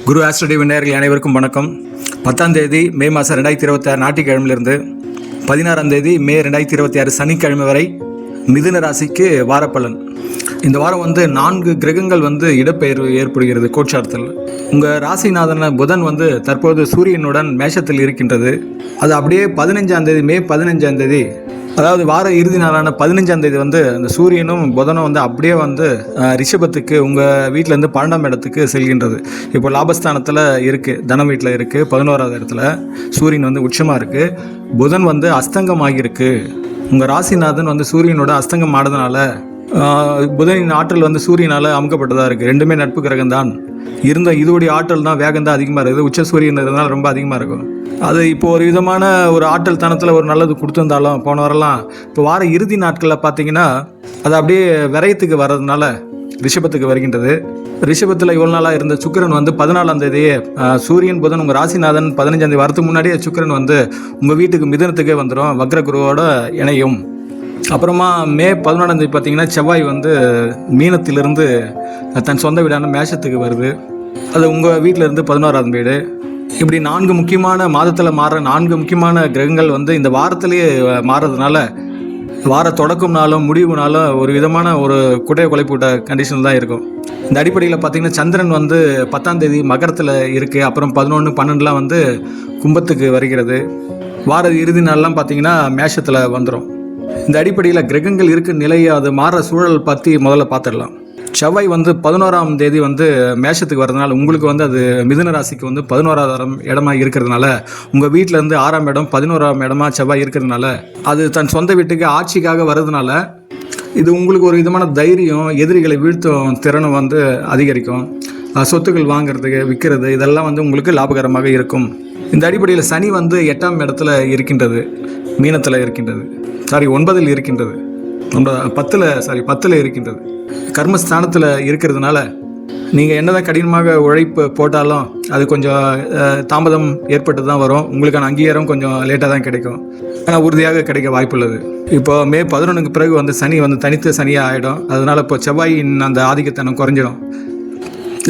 குரு astro நேயர்கள் அனைவருக்கும் வணக்கம். 10ஆம் தேதி மே மாதம் 2026 ஞாயிற்றுக்கிழமையிலிருந்து 16ஆம் தேதி மே 2026 சனிக்கிழமை வரை மிதுன ராசிக்கு வாரப்பலன். இந்த வாரம் 4 கிரகங்கள் இடப்பெயர்வு ஏற்படுகிறது கோட்சாரத்தில். உங்கள் ராசிநாதன புதன் தற்போது சூரியனுடன் மேஷத்தில் இருக்கின்றது. அது அப்படியே 15ஆம் தேதி மே 15ஆம் தேதி, அதாவது வார இறுதி நாளான 15ஆம் தேதி அந்த சூரியனும் புதனும் அப்படியே ரிஷபத்துக்கு உங்கள் வீட்டிலேருந்து 12ஆம் இடத்துக்கு செல்கின்றது. இப்போ லாபஸ்தானத்தில் இருக்குது, தனம் வீட்டில் இருக்குது, 11ஆவது இடத்துல சூரியன் உச்சமாக இருக்குது. புதன் அஸ்தங்கமாகியிருக்கு. உங்கள் ராசிநாதன் சூரியனோட அஸ்தங்கம் ஆனதுனால புதனின் ஆற்றல் சூரியனால் அமுக்கப்பட்டதாக இருக்குது. ரெண்டுமே நட்பு கிரகம்தான் இருந்த இதோடைய ஆற்றல் தான் வேகம் தான் அதிகமாக இருக்குது. உச்ச சூரியன் இருந்தால் ரொம்ப அதிகமாக இருக்கும். அது இப்போ ஒரு விதமான ஒரு ஆற்றல் தனத்தில் ஒரு நல்லது கொடுத்துருந்தாலும் போன வரலாம் இப்போ வார இறுதி நாட்களில் பார்த்தீங்கன்னா அது அப்படியே விரயத்துக்கு வர்றதுனால ரிஷபத்துக்கு வருகின்றது. ரிஷபத்தில் இவ்வளோ நாளாக இருந்த சுக்கிரன் 14ஆம் தேதியே சூரியன் புதன் உங்கள் ராசிநாதன் 15ஆம் தேதி வரத்துக்கு முன்னாடியே சுக்கிரன் உங்கள் வீட்டுக்கு மிதனத்துக்கே வந்துடும், வக்ரகுருவோட இணையும். அப்புறமா மே 11ஆம் தேதி பார்த்தீங்கன்னா செவ்வாய் மீனத்திலிருந்து தன் சொந்த வீடான மேஷத்துக்கு வருது. அது உங்கள் வீட்டிலேருந்து 11ஆம் வீடு. இப்படி 4 முக்கியமான மாதத்தில் மாறுற 4 முக்கியமான கிரகங்கள் இந்த வாரத்திலேயே மாறுறதுனால வார தொடக்கம் நாளும் முடிவு நாளும் ஒரு விதமான ஒரு குடைய குலைப்பூட்ட கண்டிஷன் தான் இருக்கும். இந்த அடிப்படையில் பார்த்திங்கன்னா சந்திரன் 10ஆம் தேதி மகரத்தில் இருக்குது. அப்புறம் 11, 12லாம் கும்பத்துக்கு வருகிறது. வார இறுதி நாள்லாம் பார்த்திங்கன்னா மேஷத்தில் வந்துடும். இந்த அடிப்படையில் கிரகங்கள் இருக்க நிலையை அது மாற சூழல் பற்றி முதல்ல பார்த்துடலாம். செவ்வாய் 11ஆம் தேதி மேஷத்துக்கு வர்றதுனால உங்களுக்கு அது மிதுன ராசிக்கு 11ஆவது இடமா இருக்கிறதுனால உங்கள் வீட்டிலேருந்து 6ஆம் இடம் 11ஆம் இடமா செவ்வாய் இருக்கிறதுனால அது தன் சொந்த வீட்டுக்கு ஆட்சிக்காக வர்றதுனால இது உங்களுக்கு ஒரு விதமான தைரியம், எதிரிகளை வீழ்த்தும் திறனும் அதிகரிக்கும். சொத்துக்கள் வாங்கிறதுக்கு விற்கிறது இதெல்லாம் உங்களுக்கு லாபகரமாக இருக்கும். இந்த அடிப்படையில் சனி 8ஆம் இடத்துல இருக்கின்றது, மீனத்தில் இருக்கின்றது, 9ல் இருக்கின்றது, 10ல் இருக்கின்றது. கர்மஸ்தானத்தில் இருக்கிறதுனால நீங்கள் என்னதான் கடினமாக உழைப்பு போட்டாலும் அது கொஞ்சம் தாமதம் ஏற்பட்டு தான் வரும். உங்களுக்கான அங்கீகாரம் கொஞ்சம் லேட்டாக தான் கிடைக்கும், ஆனால் உறுதியாக கிடைக்க வாய்ப்புள்ளது. இப்போ மே 11க்கு பிறகு சனி தனித்த சனியாக ஆகிடும். அதனால் இப்போ செவ்வாயின் அந்த ஆதிக்கத்தனம் குறைஞ்சிடும்.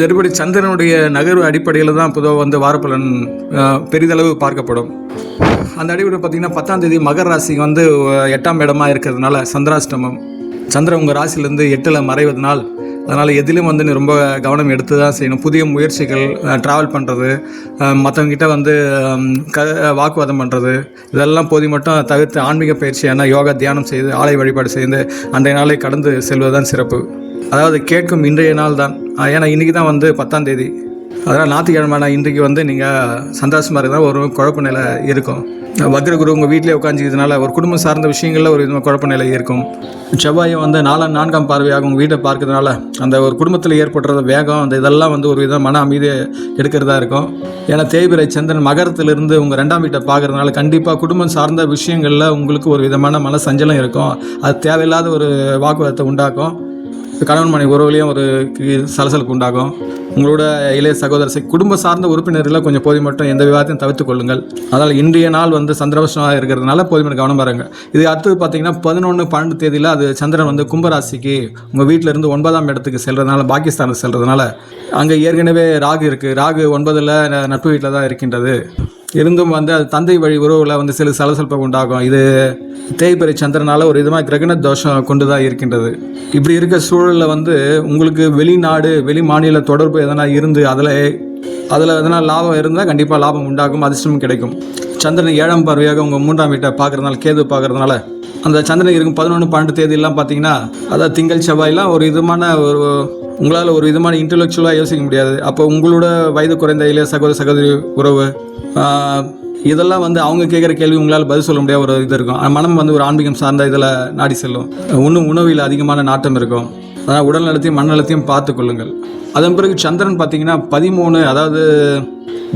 மறுபடி சந்திரனுடைய நகர்வு அடிப்படையில் தான் பொதுவாக வாரப்பலன் பெரிதளவு பார்க்கப்படும். அந்த அடிப்படையில் பார்த்திங்கன்னா 10ஆம் தேதி மகர ராசி 8ஆம் இடமா இருக்கிறதுனால சந்திராஷ்டமம். சந்திரன் உங்கள் ராசிலேருந்து 8ல் மறைவதனால் அதனால் எதிலும் நீ ரொம்ப கவனம் எடுத்து தான் செய்யணும். புதிய முயற்சிகள், ட்ராவல் பண்ணுறது, மற்றவங்கிட்ட வாக்குவாதம் பண்ணுறது இதெல்லாம் போதி மட்டும் தவிர்த்து ஆன்மீக பயிற்சியான யோகா தியானம் செய்து ஆலய வழிபாடு செய்து அன்றைய நாளை கடந்து செல்வதுதான் சிறப்பு. அதாவது கேட்கும் இன்றைய நாள் தான். ஏன்னா இன்றைக்கி தான் 10ஆம் தேதி. அதனால் ஞாயிற்றுக்கிழமை இன்றைக்கு நீங்கள் சந்தோஷமாக இருந்தால் ஒரு குழப்ப நிலை இருக்கும். வக்ரகுரு உங்கள் வீட்டிலே உட்காந்துக்கிறதுனால ஒரு குடும்பம் சார்ந்த விஷயங்களில் ஒரு விதமாக குழப்ப நிலை இருக்கும். செவ்வாயும் 4ஆம் பார்வையாக உங்கள் வீட்டை பார்க்கறதுனால அந்த ஒரு குடும்பத்தில் ஏற்படுற வேகம் அந்த இதெல்லாம் ஒரு விதம் மன அமைதியை எடுக்கிறதா இருக்கும். ஏன்னா தேய்பிரை சந்திரன் மகரத்திலிருந்து உங்கள் 2ஆம் வீட்டை பார்க்கறதுனால கண்டிப்பாக குடும்பம் சார்ந்த விஷயங்களில் உங்களுக்கு ஒரு விதமான மன சஞ்சலம் இருக்கும். அது தேவையில்லாத ஒரு வாக்குவாதத்தை உண்டாக்கும். கணவன் மனைவி உறவுலையும் ஒரு சலசலப்பு உண்டாகும். உங்களோட இளைய சகோதர குடும்ப சார்ந்த உறுப்பினர்களை கொஞ்சம் போதி மட்டும் எந்த விவாதத்தையும் தவிர்த்து கொள்ளுங்கள். அதனால் இன்றைய நாள் சந்திரவசமாக இருக்கிறதுனால போதுமான கவனம் பாருங்க. இது அடுத்தது பார்த்தீங்கன்னா 11, 12 தேதியில் அது சந்திரன் கும்பராசிக்கு உங்கள் வீட்டிலேருந்து 9ஆம் இடத்துக்கு செல்றதுனால பாகிஸ்தானுக்கு செல்றதுனால அங்கே ஏற்கனவே ராகு இருக்குது. ராகு 9ல் நட்பு வீட்டில் தான் இருக்கின்றது. இருந்தும் அது தந்தை வழி உறவுகளை சில சலசலப்பை உண்டாகும். இது தேய்பிரை சந்திரனால் ஒரு விதமாக கிரகண தோஷம் கொண்டு தான் இருக்கின்றது. இப்படி இருக்க சூழலில் உங்களுக்கு வெளிநாடு வெளி மாநில தொடர்பு எதனா இருந்து அதில் எதனா லாபம் இருந்தால் கண்டிப்பாக லாபம் உண்டாகும், அதிர்ஷ்டமும் கிடைக்கும். சந்திரன் 7ஆம் பார்வையாக உங்கள் 3ஆம் வீட்டை பார்க்குறதுனால கேது பார்க்குறதுனால அந்த சந்திரன் இருக்கும் 11, 12 தேதியெல்லாம் பார்த்தீங்கன்னா அதாவது திங்கள் செவ்வாயெல்லாம் ஒரு விதமான உங்களால் ஒரு விதமான இன்டெலெக்சுவலாக யோசிக்க முடியாது. அப்போ உங்களோட வயது குறைந்த இளைய சகோதரி உறவு இதெல்லாம் அவங்க கேட்குற கேள்வி உங்களால் பதில் சொல்ல முடியாத ஒரு இது இருக்கும். மனம் ஒரு ஆன்மீகம் சார்ந்த இதில் நாடி செல்லும். உணவில் அதிகமான நாட்டம் இருக்கும். அதனால் உடல் நலத்தையும் மனநலத்தையும் பார்த்து கொள்ளுங்கள். அதன் பிறகு சந்திரன் பார்த்தீங்கன்னா 13, அதாவது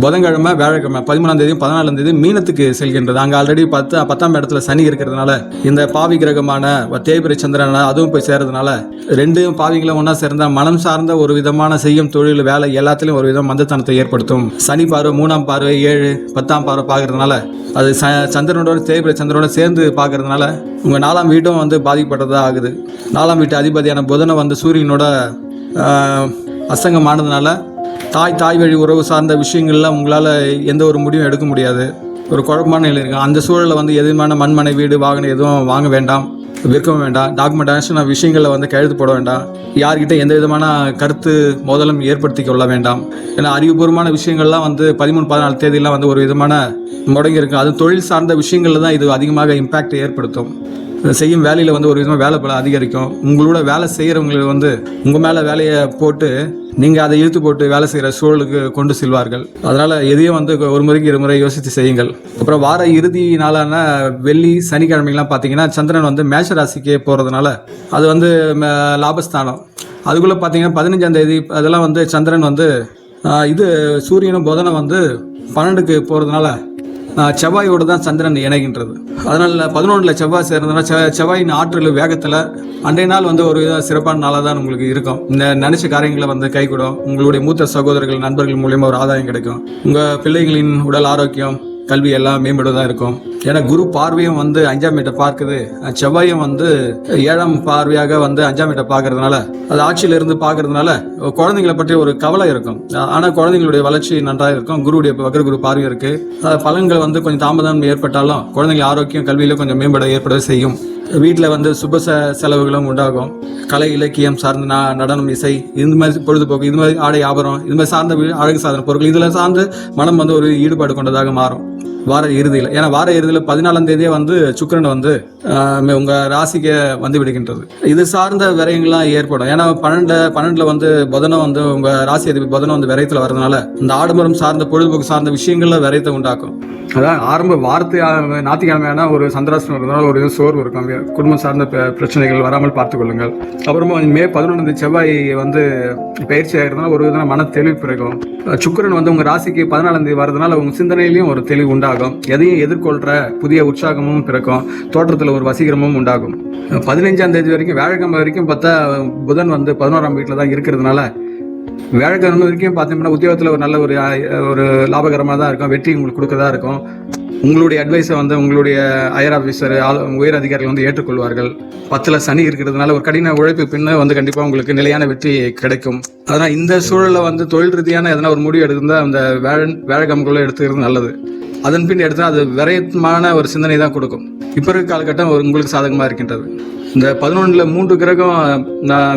புதன்கிழமை வியாழக்கிழமை 13ஆம் தேதியும் 14ஆம் தேதியும் மீனத்துக்கு செல்கின்றது. அங்கே ஆல்ரெடி 10ஆம் இடத்துல சனி இருக்கிறதுனால இந்த பாவி கிரகமான தேய்பிரை சந்திரன் அதுவும் போய் சேர்றதுனால 2 பாவிகளும் ஒன்றா சேர்ந்தால் மனம் சார்ந்த ஒரு விதமான செய்யும் தொழில் வேலை எல்லாத்துலேயும் ஒரு விதம் மந்தத்தனத்தை ஏற்படுத்தும். சனி பார்வை 3ஆம் பார்வை 7, 10ஆம் பார்வை பார்க்கறதுனால அது சந்திரனோட தேய்பிரை சந்திரனோட சேர்ந்து பார்க்கறதுனால உங்கள் 4ஆம் வீட்டும் பாதிக்கப்பட்டதாக ஆகுது. 4ஆம் வீட்டு அதிபதியான புதனை சூரியனோட அசங்கம் ஆனதுனால தாய் வழி உறவு சார்ந்த விஷயங்கள்லாம் உங்களால் எந்த ஒரு முடிவும் எடுக்க முடியாது. ஒரு குழப்பமான நிலை இருக்குது. அந்த சூழலில் வந்து எதுவுமான மண்மனை வீடு வாகனம் எதுவும் வாங்க வேண்டாம், விற்கவும் வேண்டாம். டாக்குமெண்டேஷன் விஷயங்களில் வந்து கையெழுத்து போட வேண்டாம். யார்கிட்ட எந்த விதமான கருத்து மோதலும் ஏற்படுத்தி கொள்ள வேண்டாம். ஏன்னா அறிவுபூர்வமான விஷயங்கள்லாம் வந்து 13-14 தேதியெல்லாம் வந்து ஒரு விதமான முடங்கி இருக்குது. அது தொழில் சார்ந்த விஷயங்களில் தான் இது அதிகமாக இம்பேக்ட் ஏற்படுத்தும். செய்யும் வேலையில் வந்து ஒரு விதமாக வேலை பல அதிகரிக்கும். உங்களோட வேலை செய்கிறவங்களுக்கு வந்து உங்கள் மேலே வேலையை போட்டு நீங்கள் அதை இழுத்து போட்டு வேலை செய்கிற சூழலுக்கு கொண்டு செல்வார்கள். அதனால் எதையும் வந்து ஒரு முறைக்கு 2 முறை யோசித்து செய்யுங்கள். அப்புறம் வார இறுதி நாளான வெள்ளி சனிக்கிழமைலாம் பார்த்தீங்கன்னா சந்திரன் வந்து மேஷ ராசிக்கே போகிறதுனால அது வந்து லாபஸ்தானம். அதுக்குள்ளே பார்த்தீங்கன்னா 15ஆம் தேதி அதெல்லாம் வந்து சந்திரன் வந்து சூரியனும் புதனும் வந்து 12க்கு போகிறதுனால செவ்வாயோடு தான் சந்திரன் இணைகின்றது. அதனால் 11ல் செவ்வாய் சேர்ந்ததுனா செவ்வாயின் ஆற்றல் வேகத்தில் அன்றைய நாள் வந்து ஒரு சிறப்பான நாளாக தான் உங்களுக்கு இருக்கும். இந்த நினைச்ச காரியங்களை வந்து கைகூடும். உங்களுடைய மூத்த சகோதரர்கள் நண்பர்கள் மூலியமாக ஒரு ஆதாயம் கிடைக்கும். உங்கள் பிள்ளைகளின் உடல் ஆரோக்கியம் கல்வி எல்லாம் மேம்படுவதாக இருக்கும். ஏன்னா குரு பார்வையும் வந்து 5ஆம் வீட்டை பார்க்குது, செவ்வாயும் வந்து 7ஆம் பார்வையாக வந்து 5ஆம் வீட்டை பார்க்கறதுனால அது ஆட்சியிலிருந்து பார்க்கறதுனால குழந்தைங்களை பற்றி ஒரு கவலை இருக்கும். ஆனால் குழந்தைங்களுடைய வளர்ச்சி நன்றாக இருக்கும். குருவுடைய வக்ர குரு பார்வை இருக்கு. பலன்கள் வந்து கொஞ்சம் தாமதம் ஏற்பட்டாலும் குழந்தைகள் ஆரோக்கியம் கல்வியில கொஞ்சம் மேம்பட ஏற்பட செய்யும். வீட்டில் வந்து சுப செலவுகளும் உண்டாகும். கலை இலக்கியம் சார்ந்த நடனம் இசை இந்த மாதிரி பொழுதுபோக்கு இது மாதிரி ஆடை ஆபரம் இது மாதிரி சார்ந்த அழகு சாதன பொருட்கள் இதில் சார்ந்து மனம் வந்து ஒரு ஈடுபாடு கொண்டதாக மாறும் வார இறுதியில். ஏன்னா வார இறுதியில் 14ஆம் தேதியே வந்து சுக்கிரன் வந்து உங்கள் ராசிக்கு வந்து விடுகின்றது. இது சார்ந்த விரயங்கள்லாம் ஏற்படும். ஏன்னா 12 வந்து புதனம் வந்து உங்கள் ராசி அதிபதி புதனம் வந்து விரயத்தில் வர்றதுனால இந்த ஆடம்பரம் சார்ந்த பொழுதுபோக்கு சார்ந்த விஷயங்கள்ல விரயத்தை உண்டாக்கும். அதான் ஆரம்ப வாரத்தை ஞாயிற்றுக்கிழமையான ஒரு சந்திராஷ்டமம் இருக்கிறதுனால ஒரு சோர்வு இருக்கும். குடும்பம் சார்ந்த பிரச்சனைகள் வராமல் பார்த்துக் கொள்ளுங்கள். அப்புறமா மே 11 செவ்வாய் வந்து பயிற்சி ஆகிறதுனால ஒரு விதமான மன தெளிவு பிறகும். சுக்கிரன் வந்து உங்கள் ராசிக்கு 14ஆம் தேதி வர்றதுனால உங்கள் சிந்தனையிலையும் ஒரு தெளிவு உண்டாகும். எதையும் எதிர்கொள்கிற புதிய உற்சாகமும் பிறக்கும். தோற்றத்தில் ஒரு வசீகரமும் உண்டாகும். 15ஆம் தேதி வரைக்கும் வியாழக்கிழமை வரைக்கும் பார்த்தா புதன் வந்து 11ஆம் வீட்டில் தான் இருக்கிறதுனால வியாழக்கிழமை வரைக்கும் பார்த்தீங்கன்னா உத்தியோகத்தில் ஒரு நல்ல ஒரு லாபகரமாக தான் இருக்கும். வெற்றி உங்களுக்கு கொடுக்கறதா இருக்கும். உங்களுடைய அட்வைஸை வந்து உங்களுடைய ஹையர் ஆஃபீஸர் உயர் அதிகாரிகள் வந்து ஏற்றுக்கொள்வார்கள். 10ல் சனி இருக்கிறதுனால ஒரு கடின உழைப்பு பின்ன வந்து கண்டிப்பாக உங்களுக்கு நிலையான வெற்றி கிடைக்கும். அதனால் இந்த சூழலில் வந்து தொழில் ரீதியான எதனா ஒரு முடிவு எடுத்திருந்தால் அந்த வியாழக்கிழமைக்குள்ளே எடுத்துக்கிறது நல்லது. அதன் பின் எடுத்தால் அது விரயமான ஒரு சிந்தனை தான் கொடுக்கும். இப்போ இருக்க காலகட்டம் உங்களுக்கு சாதகமாக இருக்கின்றது. இந்த 11ல் 3 கிரகம்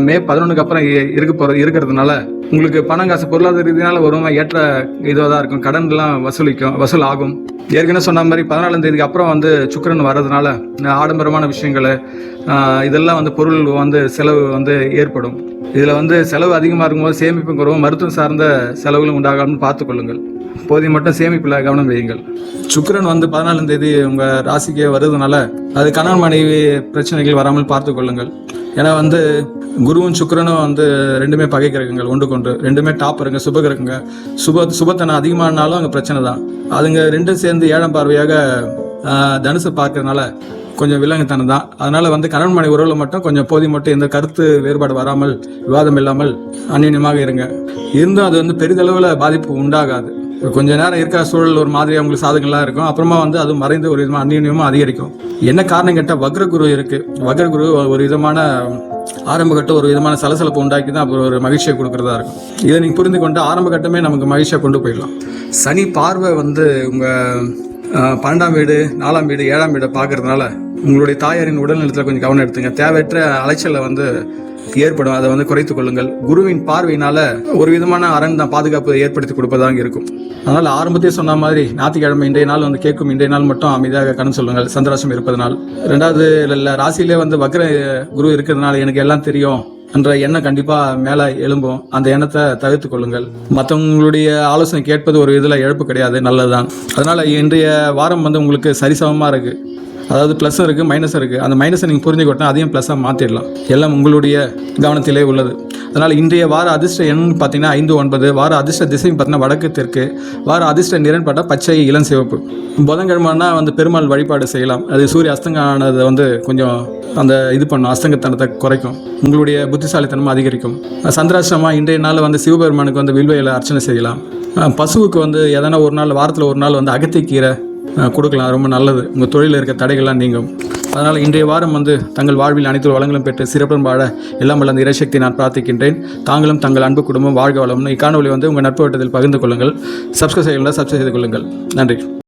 மே 11க்கு அப்புறம் இருக்கிறதுனால உங்களுக்கு பணம் காசு பொருளாதார ரீதியால வருமா ஏற்ற இதுவாக தான் இருக்கும். கடன்லாம் வசூல் ஆகும். ஏற்கனவே சொன்ன மாதிரி 14ஆம் தேதிக்கு அப்புறம் வந்து சுக்கிரன் வர்றதுனால ஆடம்பரமான விஷயங்கள் இதெல்லாம் வந்து பொருள் வந்து செலவு வந்து ஏற்படும். இதில் வந்து செலவு அதிகமாக இருக்கும்போது சேமிப்பும் குறைவும் மருத்துவம் சார்ந்த செலவுகளும் உண்டாகாமல் பார்த்துக்கொள்ளுங்கள். போதை மட்டும் சேமிப்பில் கவனம் வையுங்கள். சுக்கிரன் வந்து 14ஆம் தேதி உங்கள் ராசிக்கே வருதுனால அது கணவன் மனைவி பிரச்சனைகள் வராமல் பார்த்து கொள்ளுங்கள். ஏன்னா வந்து குருவும் சுக்கிரனும் வந்து ரெண்டுமே பகை கிரகங்கள், ஒன்று கொண்டு ரெண்டுமே டாப் இருங்க, சுப கிரகங்க. சுபத்தனம் அதிகமானாலும் அங்கே பிரச்சனை தான். அதுங்க ரெண்டும் சேர்ந்து 7ஆம் பார்வையாக தனுசு பார்க்கறதுனால கொஞ்சம் வில்லங்கத்தனம் தான். அதனால வந்து கணவன் மனைவி உறவுல மட்டும் கொஞ்சம் போதி மட்டும் எந்த கருத்து வேறுபாடு வராமல் விவாதம் இல்லாமல் அந்நியமாக இருங்க. இருந்தும் அது வந்து பெரிதளவில் பாதிப்பு உண்டாகாது. கொஞ்ச நேரம் இருக்கிற சூழல் ஒரு மாதிரி அவங்களுக்கு சாதகங்களாக இருக்கும். அப்புறமா வந்து அது மறைந்து ஒரு விதமாக அந்நியமாக அதிகரிக்கும். என்ன காரணம் கேட்டால் வக்ரகுரு இருக்குது. வக்ரகுரு ஒரு விதமான ஆரம்ப கட்டம் ஒரு விதமான சலசலப்பு உண்டாக்கி தான் அப்புறம் ஒரு மகிழ்ச்சியை கொடுக்குறதா இருக்கும். இதை நீங்கள் புரிந்து கொண்டு ஆரம்ப கட்டமே நமக்கு மகிழ்ச்சியாக கொண்டு போயிடலாம். சனி பார்வை வந்து உங்கள் 12ஆம் வீடு 4ஆம் வீடு 7ஆம் வீடை பார்க்கறதுனால உங்களுடைய தாயாரின் உடல்நலத்தில் கொஞ்சம் கவனம் எடுத்துங்க. தேவையற்ற அலைச்சலை வந்து ஏற்படும். அதை வந்து குறைத்துக் கொள்ளுங்கள். குருவின் பார்வையினால ஒரு விதமான அரண் தான் பாதுகாப்பு ஏற்படுத்தி கொடுப்பதாக இருக்கும். அதனால் ஆரம்பத்தையே சொன்ன மாதிரி ஞாயிற்றுக்கிழமை இன்றைய நாள் வந்து கேட்கும் இன்றைய நாள் மட்டும் அமைதியாக கடன் சொல்லுங்கள். சந்திராசம் இருப்பதனால். 2வது ராசியிலே வந்து வக்ர குரு இருக்கிறதுனால எனக்கு எல்லாம் தெரியும் என்ற எண்ணம் கண்டிப்பாக மேலே எழும்பும். அந்த எண்ணத்தை தவிர்த்து கொள்ளுங்கள். மற்றவங்களுடைய ஆலோசனை கேட்பது ஒரு இதில் இழப்பு கிடையாது, நல்லதுதான். அதனால் இன்றைய வாரம் வந்து உங்களுக்கு சரிசமமாக இருக்குது. அதாவது ப்ளஸ்ஸும் இருக்குது மைனஸும் இருக்குது. அந்த மைனஸை நீங்கள் புரிஞ்சுக்கிட்டா அதையும் ப்ளஸ்ஸாக மாற்றிடலாம். எல்லாம் உங்களுடைய கவனத்திலே உள்ளது. அதனால் இன்றைய வார அதிர்ஷ்ட எண் பார்த்தீங்கன்னா 5, 9. வார அதிர்ஷ்ட திசைன்னு பார்த்தீங்கன்னா வடக்கு தெற்கு. வார அதிர்ஷ்ட நிறம் பார்த்தா பச்சை இளம் சிவப்பு. புதன்கிழமைனா வந்து பெருமாள் வழிபாடு செய்யலாம். அது சூரிய அஸ்தங்கானதை வந்து கொஞ்சம் அந்த இது பண்ணும், அஸ்தங்கத்தனத்தை குறைக்கும். உங்களுடைய புத்திசாலித்தனமும் அதிகரிக்கும். சந்திராஷ்டமாக இன்றைய நாள் வந்து சிவபெருமானுக்கு வந்து வில்வையில் அர்ச்சனை செய்யலாம். பசுவுக்கு வந்து எதனா ஒரு நாள் வாரத்தில் ஒரு நாள் வந்து அகத்திக்கீரை கொடுக்கலாம். ரொம்ப நல்லது. உங்கள் தொழிலில் இருக்க தடைகள்லாம் நீங்கும். அதனால் இன்றைய வாரம் தங்கள் வாழ்வில் அனைத்து வளங்களும் பெற்று சிறப்புடன் வாழ எல்லாம் வல்ல அந்த இறைசக்தி நான் பிரார்த்திக்கின்றேன். தாங்களும் தங்கள் அன்பு குடும்பம் வாழ்க வளமும். இக்காணொலி உங்கள் நட்பு வட்டத்தில் பகிர்ந்து கொள்ளுங்கள். சப்ஸ்கிரைப் செய்து கொள்ளுங்கள். நன்றி.